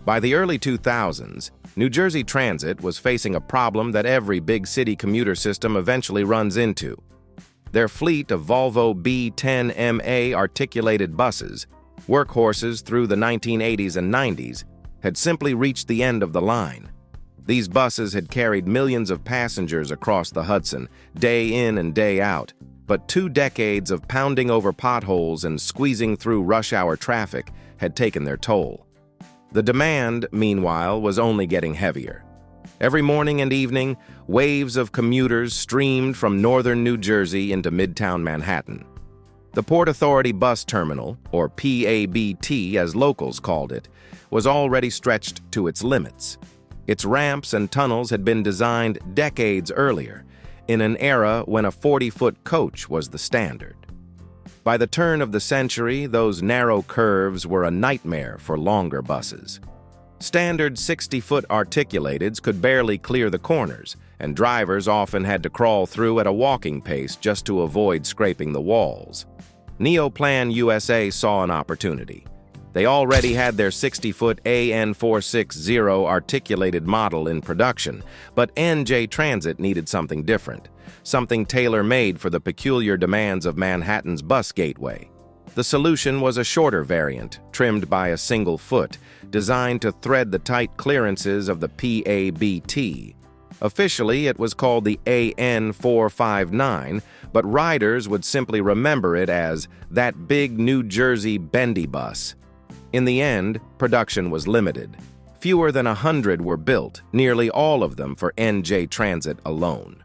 By the early 2000s, New Jersey Transit was facing a problem that every big city commuter system eventually runs into. Their fleet of Volvo B10MA articulated buses, workhorses through the 1980s and 90s, had simply reached the end of the line. These buses had carried millions of passengers across the Hudson, day in and day out, but 2 decades of pounding over potholes and squeezing through rush-hour traffic had taken their toll. The demand, meanwhile, was only getting heavier. Every morning and evening, waves of commuters streamed from northern New Jersey into Midtown Manhattan. The Port Authority Bus Terminal, or PABT as locals called it, was already stretched to its limits. Its ramps and tunnels had been designed decades earlier, in an era when a 40-foot coach was the standard. By the turn of the century, those narrow curves were a nightmare for longer buses. Standard 60-foot articulateds could barely clear the corners, and drivers often had to crawl through at a walking pace just to avoid scraping the walls. Neoplan USA saw an opportunity. They already had their 60-foot AN460 articulated model in production, but NJ Transit needed something different, something tailor-made for the peculiar demands of Manhattan's bus gateway. The solution was a shorter variant, trimmed by a single foot, designed to thread the tight clearances of the PABT. Officially, it was called the AN459, but riders would simply remember it as that big New Jersey bendy bus. In the end, production was limited. Fewer than 100 were built, nearly all of them for NJ Transit alone.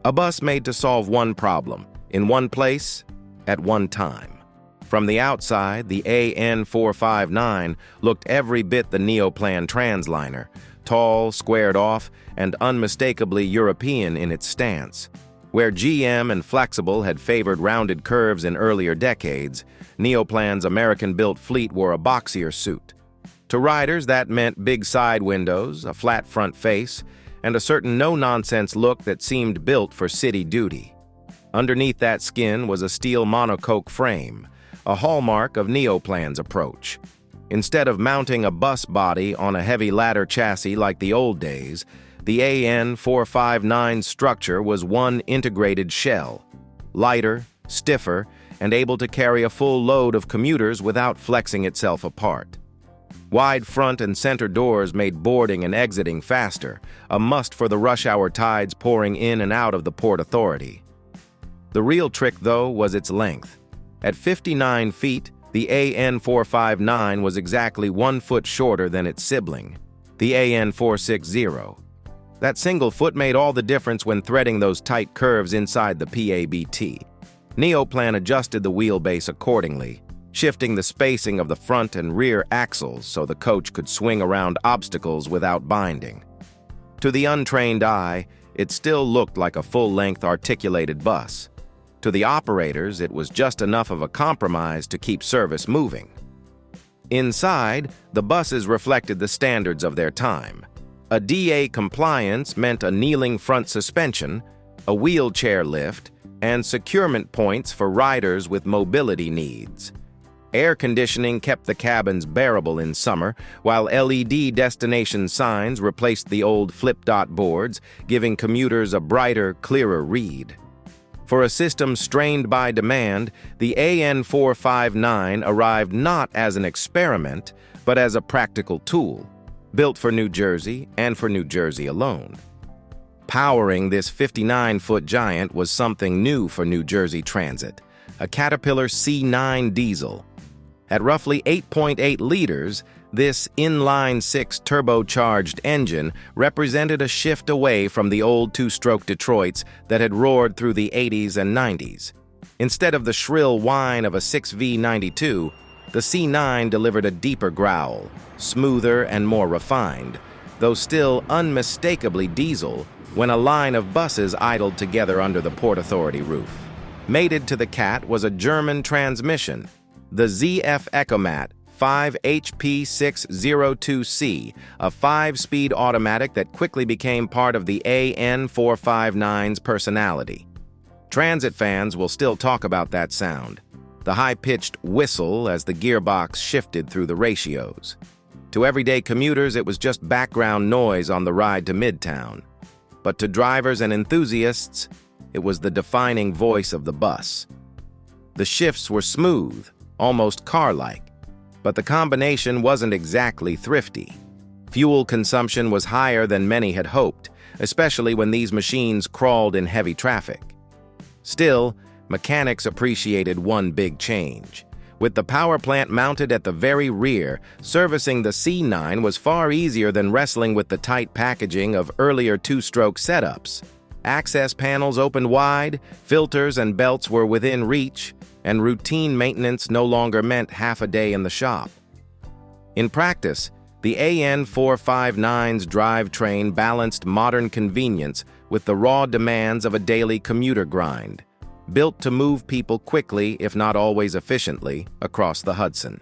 A bus made to solve one problem, in one place, at one time. From the outside, the AN459 looked every bit the Neoplan transliner, tall, squared off, and unmistakably European in its stance. Where GM and Flexible had favored rounded curves in earlier decades, Neoplan's American-built fleet wore a boxier suit. To riders, that meant big side windows, a flat front face, and a certain no-nonsense look that seemed built for city duty. Underneath that skin was a steel monocoque frame, a hallmark of Neoplan's approach. Instead of mounting a bus body on a heavy ladder chassis like the old days, the AN459 structure was one integrated shell, lighter, stiffer, and able to carry a full load of commuters without flexing itself apart. Wide front and center doors made boarding and exiting faster, a must for the rush-hour tides pouring in and out of the Port Authority. The real trick, though, was its length. At 59 feet, the AN459 was exactly 1 foot shorter than its sibling, the AN460. That single foot made all the difference when threading those tight curves inside the PABT. Neoplan adjusted the wheelbase accordingly, shifting the spacing of the front and rear axles so the coach could swing around obstacles without binding. To the untrained eye, it still looked like a full-length articulated bus. To the operators, it was just enough of a compromise to keep service moving. Inside, the buses reflected the standards of their time. A DA compliance meant a kneeling front suspension, a wheelchair lift, and securement points for riders with mobility needs. Air conditioning kept the cabins bearable in summer, while LED destination signs replaced the old flip-dot boards, giving commuters a brighter, clearer read. For a system strained by demand, the AN459 arrived not as an experiment, but as a practical tool, built for New Jersey and for New Jersey alone. Powering this 59-foot giant was something new for New Jersey Transit, a Caterpillar C9 diesel. At roughly 8.8 liters, this inline-six turbocharged engine represented a shift away from the old two-stroke Detroits that had roared through the 80s and 90s. Instead of the shrill whine of a 6V92, the C9 delivered a deeper growl, smoother and more refined, though still unmistakably diesel when a line of buses idled together under the Port Authority roof. Mated to the Cat was a German transmission, the ZF Ecomat 5HP602C, a 5-speed automatic that quickly became part of the AN459's personality. Transit fans will still talk about that sound, the high-pitched whistle as the gearbox shifted through the ratios. To everyday commuters, it was just background noise on the ride to Midtown. But to drivers and enthusiasts, it was the defining voice of the bus. The shifts were smooth, almost car-like, but the combination wasn't exactly thrifty. Fuel consumption was higher than many had hoped, especially when these machines crawled in heavy traffic. Still, mechanics appreciated one big change. With the power plant mounted at the very rear, servicing the C9 was far easier than wrestling with the tight packaging of earlier two-stroke setups. Access panels opened wide, filters and belts were within reach, and routine maintenance no longer meant half a day in the shop. In practice, the AN459's drivetrain balanced modern convenience with the raw demands of a daily commuter grind, built to move people quickly, if not always efficiently, across the Hudson.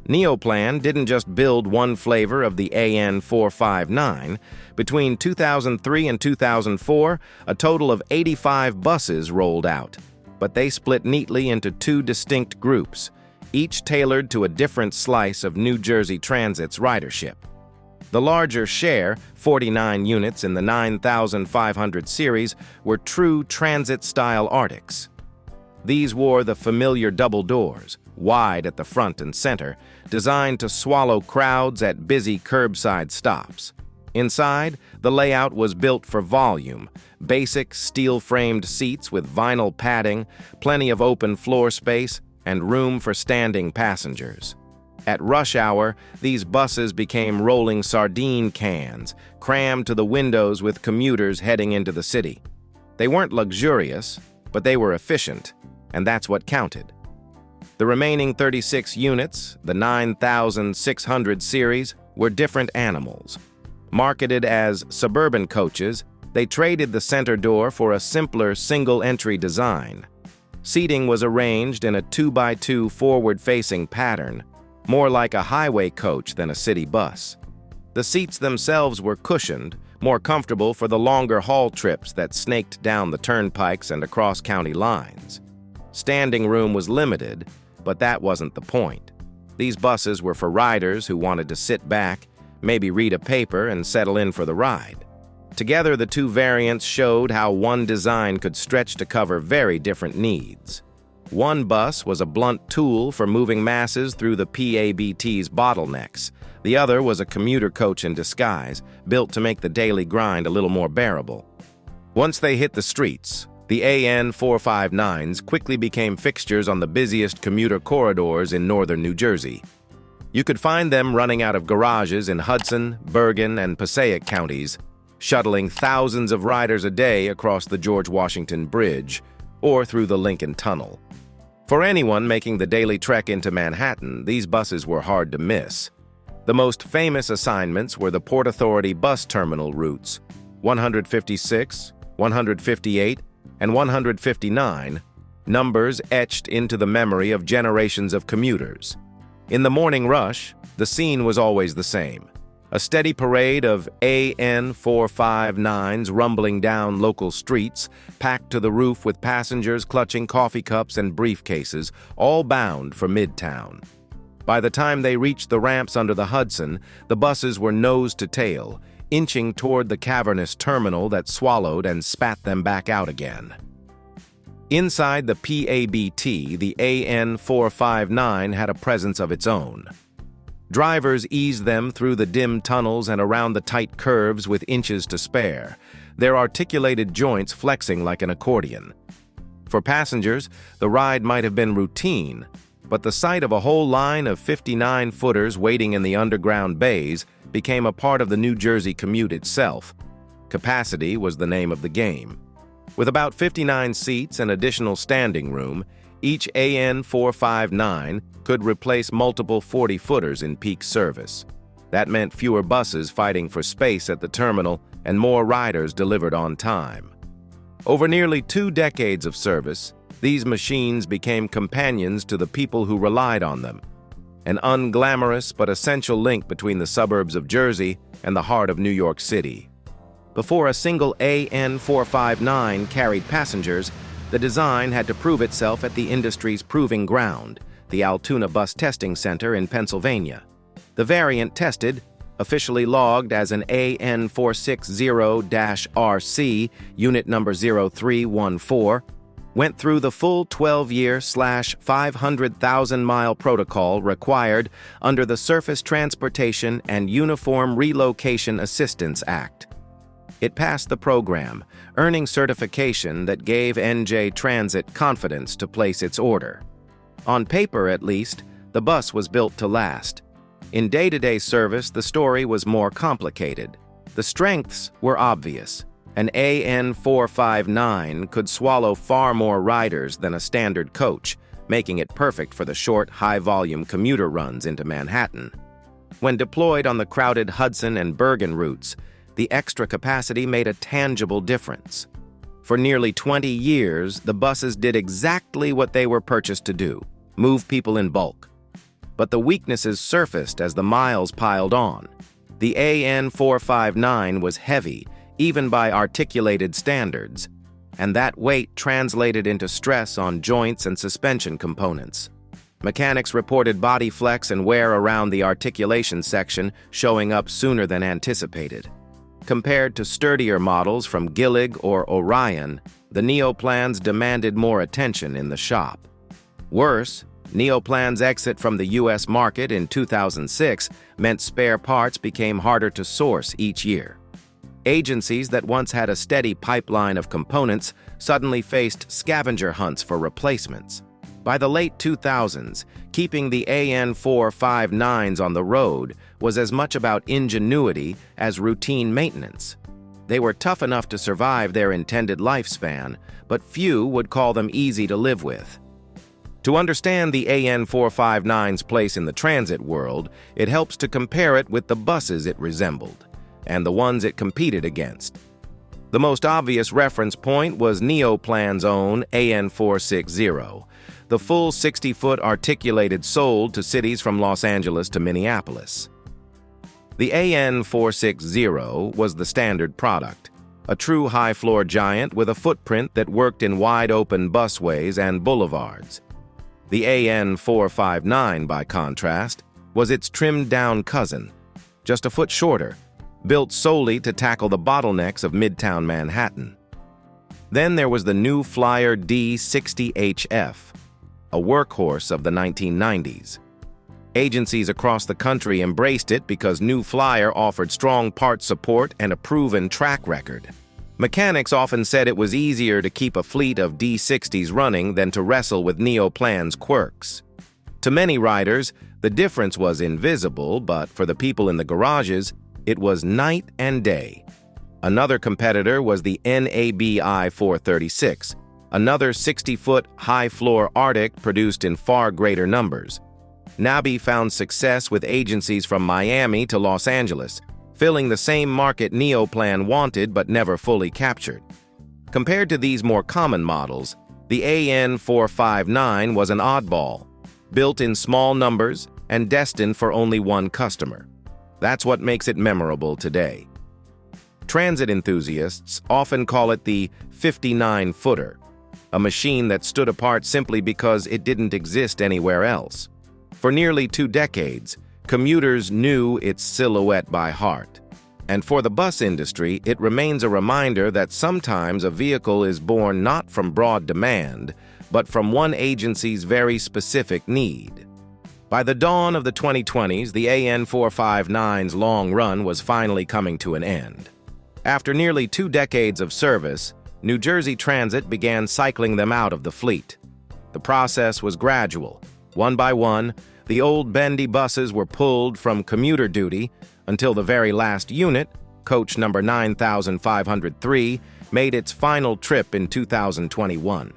Neoplan didn't just build one flavor of the AN459. Between 2003 and 2004, a total of 85 buses rolled out, but they split neatly into two distinct groups, each tailored to a different slice of New Jersey Transit's ridership. The larger share, 49 units in the 9,500 series, were true transit-style Arctics. These wore the familiar double doors, wide at the front and center, designed to swallow crowds at busy curbside stops. Inside, the layout was built for volume, basic steel-framed seats with vinyl padding, plenty of open floor space, and room for standing passengers. At rush hour, these buses became rolling sardine cans, crammed to the windows with commuters heading into the city. They weren't luxurious, but they were efficient, and that's what counted. The remaining 36 units, the 9,600 series, were different animals. Marketed as suburban coaches, they traded the center door for a simpler single-entry design. Seating was arranged in a 2x2 forward-facing pattern, more like a highway coach than a city bus. The seats themselves were cushioned, more comfortable for the longer haul trips that snaked down the turnpikes and across county lines. Standing room was limited, but that wasn't the point. These buses were for riders who wanted to sit back, maybe read a paper, and settle in for the ride. Together, the two variants showed how one design could stretch to cover very different needs. One bus was a blunt tool for moving masses through the PABT's bottlenecks. The other was a commuter coach in disguise, built to make the daily grind a little more bearable. Once they hit the streets, the AN459s quickly became fixtures on the busiest commuter corridors in northern New Jersey. You could find them running out of garages in Hudson, Bergen, and Passaic counties, shuttling thousands of riders a day across the George Washington Bridge or through the Lincoln Tunnel. For anyone making the daily trek into Manhattan, these buses were hard to miss. The most famous assignments were the Port Authority bus terminal routes, 156, 158, and 159, numbers etched into the memory of generations of commuters. In the morning rush, the scene was always the same. A steady parade of AN459s rumbling down local streets, packed to the roof with passengers clutching coffee cups and briefcases, all bound for Midtown. By the time they reached the ramps under the Hudson, the buses were nose to tail, inching toward the cavernous terminal that swallowed and spat them back out again. Inside the PABT, the AN459 had a presence of its own. Drivers eased them through the dim tunnels and around the tight curves with inches to spare, their articulated joints flexing like an accordion. For passengers, the ride might have been routine, but the sight of a whole line of 59-footers waiting in the underground bays became a part of the New Jersey commute itself. Capacity was the name of the game. With about 59 seats and additional standing room, each AN459 could replace multiple 40-footers in peak service. That meant fewer buses fighting for space at the terminal and more riders delivered on time. Over nearly 2 decades of service, these machines became companions to the people who relied on them, an unglamorous but essential link between the suburbs of Jersey and the heart of New York City. Before a single AN459 carried passengers, the design had to prove itself at the industry's proving ground, the Altoona Bus Testing Center in Pennsylvania. The variant tested, officially logged as an AN460-RC, unit number 0314, went through the full 12-year/500,000-mile protocol required under the Surface Transportation and Uniform Relocation Assistance Act. It passed the program, earning certification that gave NJ Transit confidence to place its order. On paper, at least, the bus was built to last. In day-to-day service, the story was more complicated. The strengths were obvious. An AN459 could swallow far more riders than a standard coach, making it perfect for the short, high-volume commuter runs into Manhattan. When deployed on the crowded Hudson and Bergen routes, the extra capacity made a tangible difference. For nearly 20 years, the buses did exactly what they were purchased to do: move people in bulk. But the weaknesses surfaced as the miles piled on. The AN459 was heavy, even by articulated standards, and that weight translated into stress on joints and suspension components. Mechanics reported body flex and wear around the articulation section showing up sooner than anticipated. Compared to sturdier models from Gillig or Orion, the Neoplans demanded more attention in the shop. Worse, Neoplan's exit from the U.S. market in 2006 meant spare parts became harder to source each year. Agencies that once had a steady pipeline of components suddenly faced scavenger hunts for replacements. By the late 2000s, keeping the AN459s on the road was as much about ingenuity as routine maintenance. They were tough enough to survive their intended lifespan, but few would call them easy to live with. To understand the AN459's place in the transit world, it helps to compare it with the buses it resembled and the ones it competed against. The most obvious reference point was Neoplan's own AN460, the full 60-foot articulated sold to cities from Los Angeles to Minneapolis. The AN460 was the standard product, a true high-floor giant with a footprint that worked in wide-open busways and boulevards. The AN459, by contrast, was its trimmed-down cousin, just a foot shorter, built solely to tackle the bottlenecks of Midtown Manhattan. Then there was the New Flyer D60HF, a workhorse of the 1990s. Agencies across the country embraced it because New Flyer offered strong part support and a proven track record. Mechanics often said it was easier to keep a fleet of D60s running than to wrestle with Neoplan's quirks. To many riders, the difference was invisible, but for the people in the garages, it was night and day. Another competitor was the NABI 436, another 60-foot high-floor Arctic produced in far greater numbers. NABI found success with agencies from Miami to Los Angeles, filling the same market Neoplan wanted but never fully captured. Compared to these more common models, the AN459 was an oddball, built in small numbers and destined for only one customer. That's what makes it memorable today. Transit enthusiasts often call it the 59-footer, a machine that stood apart simply because it didn't exist anywhere else. For nearly 2 decades, commuters knew its silhouette by heart. And for the bus industry, it remains a reminder that sometimes a vehicle is born not from broad demand, but from one agency's very specific need. By the dawn of the 2020s, the AN459's long run was finally coming to an end. After nearly 2 decades of service, New Jersey Transit began cycling them out of the fleet. The process was gradual. One by one, the old bendy buses were pulled from commuter duty until the very last unit, coach number 9503, made its final trip in 2021.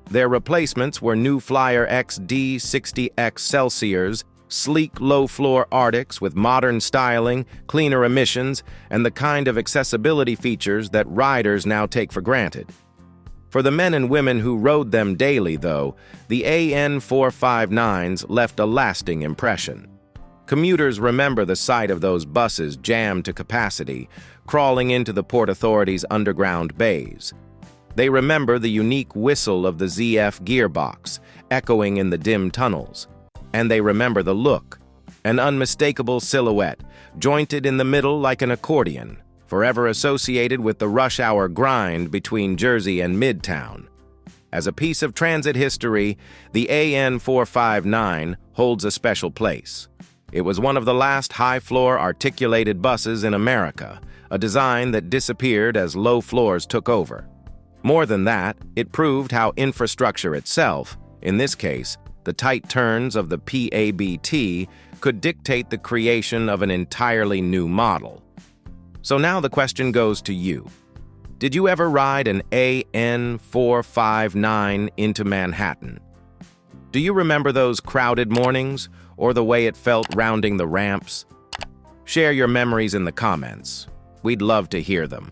Their replacements were New Flyer XD60 Excelsiors, sleek low-floor Arctics with modern styling, cleaner emissions, and the kind of accessibility features that riders now take for granted. For the men and women who rode them daily, though, the AN459s left a lasting impression. Commuters remember the sight of those buses jammed to capacity, crawling into the Port Authority's underground bays. They remember the unique whistle of the ZF gearbox, echoing in the dim tunnels. And they remember the look, an unmistakable silhouette, jointed in the middle like an accordion, forever associated with the rush hour grind between Jersey and Midtown. As a piece of transit history, the AN459 holds a special place. It was one of the last high-floor articulated buses in America, a design that disappeared as low floors took over. More than that, it proved how infrastructure itself, in this case, the tight turns of the PABT, could dictate the creation of an entirely new model. So now the question goes to you. Did you ever ride an AN459 into Manhattan? Do you remember those crowded mornings, or the way it felt rounding the ramps? Share your memories in the comments. We'd love to hear them.